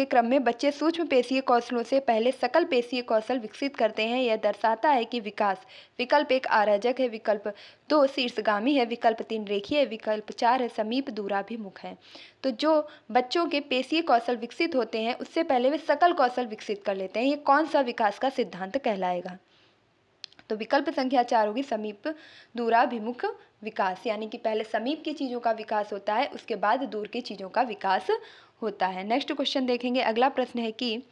क्रम में बच्चे सूक्ष्म पेशीय कौशलों से पहले सकल पेशीय कौशल विकसित करते हैं। यह दर्शाता है कि विकास, विकल्प 1 आरजक है, विकल्प 2 शीर्षगामी है, विकल्प 3 रेखीय है, विकल्प 4 है समीप दूराभिमुख है। तो जो बच्चों के पेशीय कौशल विकसित होते हैं उससे पहले वे सकल कौशल विकसित कर लेते हैं। ये कौन सा विकास का सिद्धांत कहलाएगा? तो विकल्प संख्या 4 होगी समीप दूराभिमुख विकास, यानी कि पहले समीप की चीज़ों का विकास होता है, उसके बाद दूर की चीज़ों का विकास होता है। नेक्स्ट क्वेश्चन देखेंगे। अगला प्रश्न है कि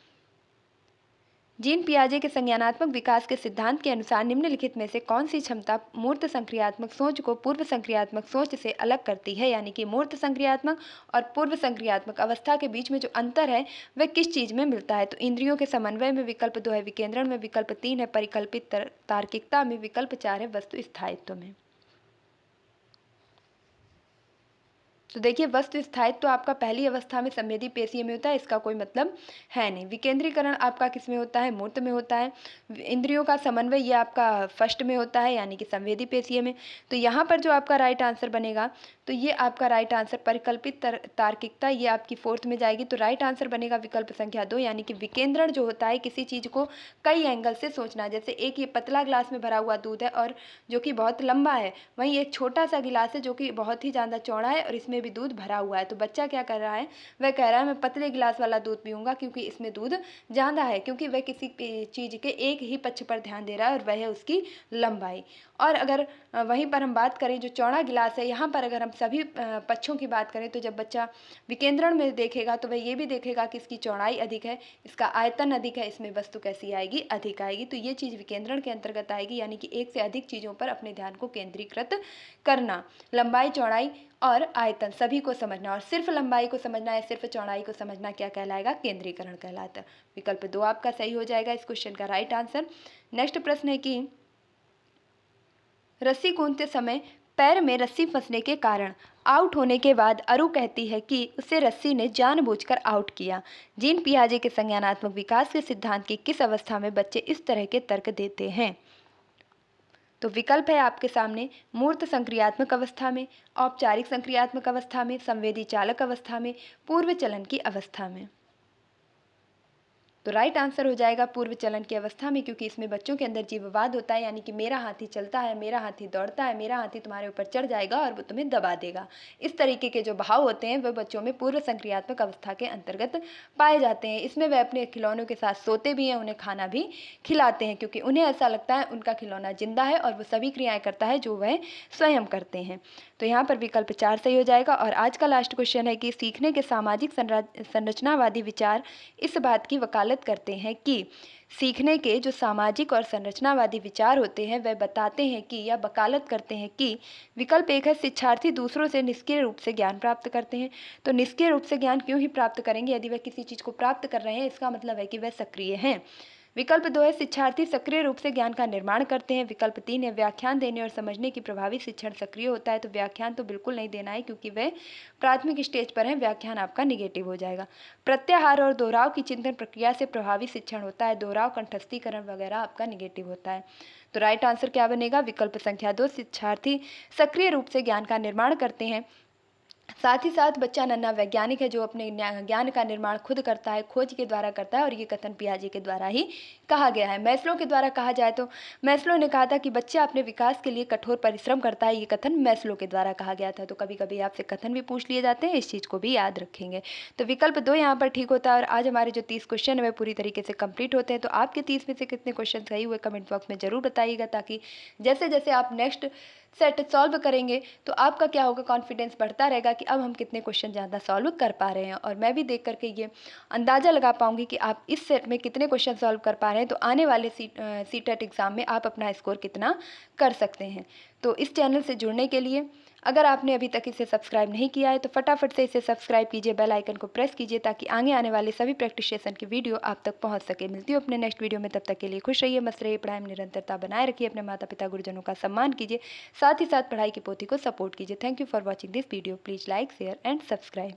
जीन पियाजे के संज्ञानात्मक विकास के सिद्धांत के अनुसार निम्नलिखित में से कौन सी क्षमता मूर्त संक्रियात्मक सोच को पूर्व संक्रियात्मक सोच से अलग करती है? यानी कि मूर्त संक्रियात्मक और पूर्व संक्रियात्मक अवस्था के बीच में जो अंतर है वह किस चीज़ में मिलता है? तो इंद्रियों के समन्वय में, विकल्प 2 है विकेंद्रण में, विकल्प 3 है परिकल्पित तार्किकता में, विकल्प 4 है वस्तु स्थायित्व में। तो देखिए, वस्तु स्थायित्व तो आपका पहली अवस्था में संवेदी पेशीय में होता है, इसका कोई मतलब है नहीं। विकेंद्रीकरण आपका किस में होता है? मूर्त में होता है। इंद्रियों का समन्वय ये आपका फर्स्ट में होता है, यानी कि संवेदी पेशीय में। तो यहाँ पर जो आपका राइट आंसर बनेगा, तो ये आपका राइट आंसर परिकल्पित तार्किकता, ये आपकी फोर्थ में जाएगी। तो राइट आंसर बनेगा विकल्प संख्या 2, यानी कि विकेंद्रण जो होता है किसी चीज़ को कई एंगल से सोचना। जैसे एक ये पतला ग्लास में भरा हुआ दूध है और जो कि बहुत लंबा है, वहीं एक छोटा सा गिलास है जो कि बहुत ही ज़्यादा चौड़ा है और इसमें भी दूध भरा हुआ है। तो बच्चा क्या कर रहा है? वह कह रहा है मैं पतले गिलास वाला दूध पीऊँगा क्योंकि इसमें दूध ज़्यादा है, क्योंकि वह किसी चीज़ के एक ही पक्ष पर ध्यान दे रहा है और वह है उसकी लंबाई। और अगर वहीं पर हम बात करें जो चौड़ा गिलास है, यहाँ पर अगर हम सभी पक्षों की बात करें तो जब बच्चा विकेंद्रण में देखेगा तो वह ये भी देखेगा कि इसकी चौड़ाई अधिक है, इसका आयतन अधिक है, इसमें वस्तु कैसी आएगी? अधिक आएगी। तो ये चीज़ विकेंद्रण के अंतर्गत आएगी, यानी कि एक से अधिक चीज़ों पर अपने ध्यान को केंद्रीकृत करना। लंबाई, चौड़ाई और आयतन सभी को समझना, और सिर्फ लंबाई को समझना या सिर्फ चौड़ाई को समझना क्या कहलाएगा? केंद्रीकरण कहलाता है। विकल्प 2 आपका सही हो जाएगा इस क्वेश्चन का राइट आंसर। नेक्स्ट प्रश्न है कि रस्सी कूदते समय पैर में रस्सी फंसने के कारण आउट होने के बाद अरु कहती है कि उसे रस्सी ने जानबूझकर आउट किया। जीन पियाजे के संज्ञानात्मक विकास के सिद्धांत की किस अवस्था में बच्चे इस तरह के तर्क देते हैं? तो विकल्प है आपके सामने मूर्त संक्रियात्मक अवस्था में, औपचारिक संक्रियात्मक अवस्था में, संवेदी चालक अवस्था में, पूर्व चलन की अवस्था में। तो राइट आंसर हो जाएगा पूर्व चलन की अवस्था में, क्योंकि इसमें बच्चों के अंदर जीववाद होता है, यानी कि मेरा हाथी चलता है, मेरा हाथी दौड़ता है, मेरा हाथी तुम्हारे ऊपर चढ़ जाएगा और वो तुम्हें दबा देगा। इस तरीके के जो भाव होते हैं वह बच्चों में पूर्व संक्रियात्मक अवस्था के अंतर्गत पाए जाते हैं। इसमें वह अपने खिलौनों के साथ सोते भी हैं, उन्हें खाना भी खिलाते हैं, क्योंकि उन्हें ऐसा लगता है उनका खिलौना जिंदा है और वो सभी क्रियाएं करता है जो वह स्वयं करते हैं। तो यहाँ पर विकल्प 4 सही हो जाएगा। और आज का लास्ट क्वेश्चन है कि सीखने के सामाजिक संरचनावादी विचार इस बात की वकालत करते हैं कि सीखने के जो सामाजिक और संरचनावादी विचार होते हैं वह बताते हैं कि या वकालत करते हैं कि विकल्प 1 है शिक्षार्थी दूसरों से निष्क्रिय रूप से ज्ञान प्राप्त करते हैं। तो निष्क्रिय रूप से ज्ञान क्यों ही प्राप्त करेंगे? यदि वह किसी चीज़ को प्राप्त कर रहे हैं इसका मतलब है कि वह सक्रिय हैं। विकल्प 2 है शिक्षार्थी सक्रिय रूप से ज्ञान का निर्माण करते हैं। विकल्प 3 है व्याख्यान देने और समझने की प्रभावी शिक्षण सक्रिय होता है। तो व्याख्यान तो बिल्कुल नहीं देना है क्योंकि वह प्राथमिक स्टेज पर है, व्याख्यान आपका निगेटिव हो जाएगा। प्रत्याहार और दोहराव की चिंतन प्रक्रिया से प्रभावी शिक्षण होता है। दोहराव, कंठस्थीकरण वगैरह आपका निगेटिव होता है। तो राइट आंसर क्या बनेगा? विकल्प संख्या 2 शिक्षार्थी सक्रिय रूप से ज्ञान का निर्माण करते हैं। साथ ही साथ बच्चा नन्हा वैज्ञानिक है जो अपने ज्ञान का निर्माण खुद करता है, खोज के द्वारा करता है, और ये कथन पियाजे के द्वारा ही कहा गया है। मैस्लो के द्वारा कहा जाए तो मैस्लो ने कहा था कि बच्चा अपने विकास के लिए कठोर परिश्रम करता है, ये कथन मैस्लो के द्वारा कहा गया था। तो कभी कभी आपसे कथन भी पूछ लिए जाते हैं, इस चीज़ को भी याद रखेंगे। तो विकल्प 2 यहाँ पर ठीक होता है। और आज हमारे जो 30 क्वेश्चन है वह पूरी तरीके से कंप्लीट होते हैं। तो आपके 30 में से कितने क्वेश्चन सही हुए कमेंट बॉक्स में जरूर बताइएगा, ताकि जैसे जैसे आप नेक्स्ट सेट सॉल्व करेंगे तो आपका क्या होगा, कॉन्फिडेंस बढ़ता रहेगा कि अब हम कितने क्वेश्चन ज़्यादा सॉल्व कर पा रहे हैं। और मैं भी देख करके ये अंदाज़ा लगा पाऊंगी कि आप इस सेट में कितने क्वेश्चन सॉल्व कर पा रहे हैं। तो आने वाले सीटेट एग्ज़ाम में आप अपना स्कोर कितना कर सकते हैं। तो इस चैनल से जुड़ने के लिए अगर आपने अभी तक इसे सब्सक्राइब नहीं किया है तो फटाफट से इसे सब्सक्राइब कीजिए, बेल आइकन को प्रेस कीजिए ताकि आगे आने वाले सभी प्रैक्टिस सेशन की वीडियो आप तक पहुंच सके। मिलती हूँ अपने नेक्स्ट वीडियो में, तब तक के लिए खुश रहिए, मस्त रहिए, पढ़ाई में निरंतरता बनाए रखिए, अपने माता पिता गुरुजनों का सम्मान कीजिए, साथ ही साथ पढ़ाई की पोथी को सपोर्ट कीजिए। Thank you for watching this video. Please like, share and subscribe.